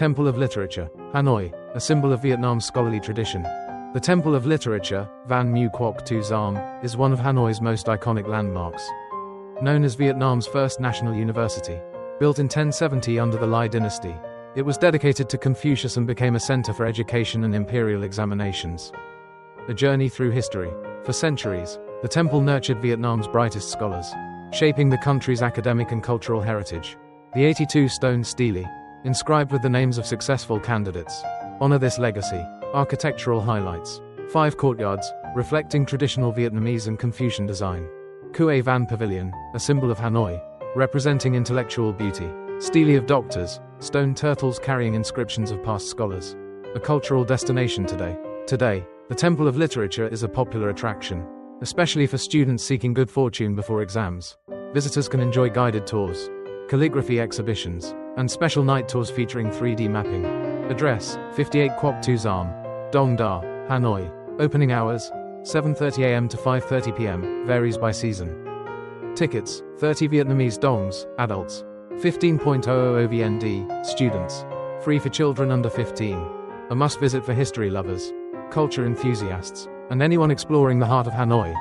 Temple of Literature, Hanoi, a symbol of Vietnam's scholarly tradition. The Temple of Literature, Van Miếu Quốc tu Giám, is one of Hanoi's most iconic landmarks. Known as Vietnam's first national university, built in 1070 under the Lai dynasty, it was dedicated to Confucius and became a center for education and imperial examinations. A journey through history. For centuries, the temple nurtured Vietnam's brightest scholars, shaping the country's academic and cultural heritage. The 82 stone stelae, inscribed with the names of successful candidates, honor this legacy. Architectural highlights. 5 courtyards, reflecting traditional Vietnamese and Confucian design. Khuê Văn Pavilion, a symbol of Hanoi, representing intellectual beauty. Stelae of doctors, stone turtles carrying inscriptions of past scholars. A cultural destination today. Today, the Temple of Literature is a popular attraction, especially for students seeking good fortune before exams. Visitors can enjoy guided tours, calligraphy exhibitions, and special night tours featuring 3D mapping. Address: 58 Quốc tu Giám, Đống, Hanoi. Opening hours: 7:30 a.m. to 5:30 p.m., varies by season. Tickets: 30 Vietnamese dongs, adults. 15.00 VND, students. Free for children under 15. A must-visit for history lovers, culture enthusiasts, and anyone exploring the heart of Hanoi.